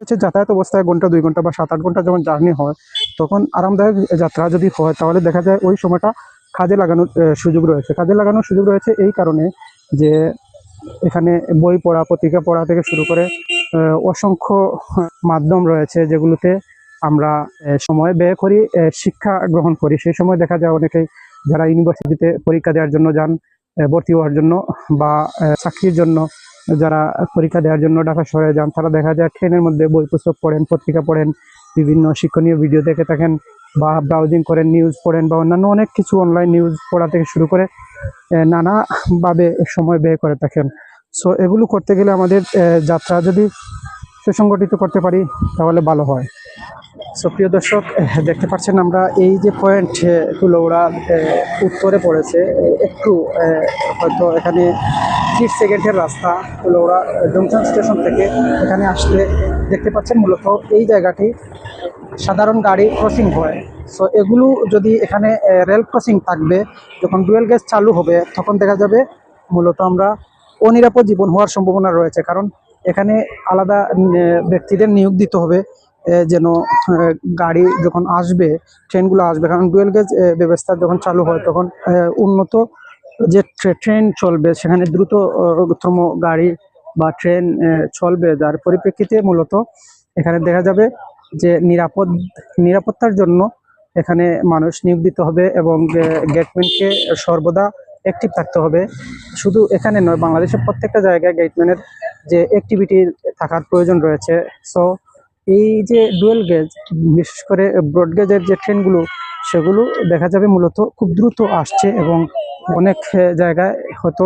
হচ্ছে যাতায়াত অবস্থায় ঘন্টা 2 ঘন্টা বা 7-8 ঘন্টা যখন জার্নি হয়, তখন আরামদায়ক যাত্রা যদি হয় তাহলে দেখা যায় ওই সময়টা কাজে লাগানোর সুযোগ রয়েছে। কাজে লাগানোর সুযোগ রয়েছে এই কারণে যে এখানে বই পড়া, পত্রিকা পড়া থেকে শুরু করে অসংখ্য মাধ্যম রয়েছে যেগুলোতে আমরা সময় ব্যয় করি, শিক্ষা গ্রহণ করি। সেই সময় দেখা যায় অনেকেই যারা ইউনিভার্সিটিতে পরীক্ষা দেওয়ার জন্য যান, ভর্তি হওয়ার জন্য বা চাকরির জন্য যারা পরীক্ষা দেওয়ার জন্য ঢাকা শহরে যান, তারা দেখা যায় ট্রেনের মধ্যে বই পুস্তক পড়েন, পত্রিকা পড়েন, বিভিন্ন শিক্ষণীয় ভিডিও দেখে থাকেন বা ব্রাউজিং করেন, নিউজ পড়েন বা অন্যান্য অনেক কিছু অনলাইন নিউজ পড়া থেকে শুরু করে নানাভাবে সময় ব্যয় করে থাকেন। সো এগুলো করতে গেলে আমাদের যাত্রা যদি সুসংগঠিত করতে পারি তাহলে ভালো হয়। সো প্রিয় দর্শক, দেখতে পাচ্ছেন আমরা এই যে পয়েন্ট কুলৌড়া উত্তরে পড়েছে, একটু হয়তো এখানে 30 সেকেন্ডের রাস্তা কুলৌড়া জংশন স্টেশন থেকে এখানে আসলে দেখতে পাচ্ছেন মূলত এই জায়গাটি সাধারণ গাড়ি ক্রসিং হয়। সো এগুলো যদি এখানে রেল ক্রসিং থাকবে, যখন ডুয়েল গেজ চালু হবে তখন দেখা যাবে মূলত আমরা অনিরাপদ জীবন হওয়ার সম্ভাবনা রয়েছে, কারণ এখানে আলাদা ব্যক্তিদের নিয়োগ দিতে হবে যেন গাড়ি যখন আসবে, ট্রেনগুলো আসবে, কারণ ডুয়েল গেজ ব্যবস্থা যখন চালু হয় তখন উন্নত যে ট্রেন চলবে সেখানে দ্রুততম গাড়ি বা ট্রেন চলবে, যার পরিপ্রেক্ষিতে মূলত এখানে দেখা যাবে যে নিরাপত্তার জন্য এখানে মানুষ নিয়োগ দিতে হবে এবং গেটম্যানকে সর্বদা অ্যাক্টিভ থাকতে হবে। শুধু এখানে নয়, বাংলাদেশের প্রত্যেকটা জায়গায় গেটম্যানের যে অ্যাক্টিভিটি থাকার প্রয়োজন রয়েছে। সো এই যে ডুয়েল গেজ, বিশেষ করে ব্রড গেজের যে ট্রেনগুলো, সেগুলো দেখা যাবে মূলত খুব দ্রুত আসছে এবং অনেক জায়গায় হয়তো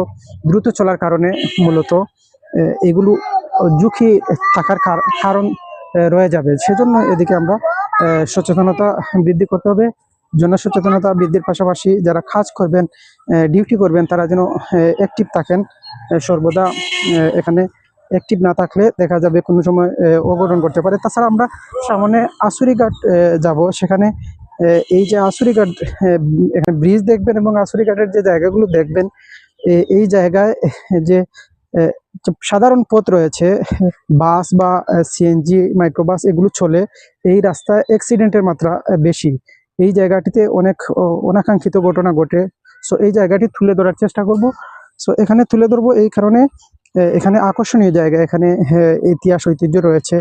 দ্রুত চলার কারণে মূলত এগুলো ঝুঁকি থাকার কারণ রয়ে যাবে। সেজন্য এদিকে আমরা সচেতনতা বৃদ্ধি করতে হবে। জনসচেতনতা বৃদ্ধির পাশাপাশি যারা কাজ করবেন, ডিউটি করবেন, তারা যেন অ্যাক্টিভ থাকেন সর্বদা। এখানে অ্যাক্টিভ না থাকলে দেখা যাবে কোনো সময় অঘটন করতে পারে। তাছাড়া আমরা সামনে আশুরিঘাট যাব, সেখানে এই যে আশুরিঘাট, এখানে ব্রিজ দেখবেন এবং আশুরিঘাটের যে জায়গাগুলো দেখবেন, এই জায়গায় যে সাধারণ পথ রয়েছে, বাস বা সিএনজি, মাইক্রোবাস এগুলো চলে, এই রাস্তায় অ্যাক্সিডেন্টের মাত্রা বেশি। এই জায়গাটিতে অনেক অনাকাঙ্ক্ষিত ঘটনা ঘটে। সো এই জায়গাটি তুলে ধরার চেষ্টা করব। সো এখানে তুলে ধরবো এই কারণে এখানে আকর্ষণীয় জায়গা, এখানে ইতিহাস ঐতিহ্য রয়েছে।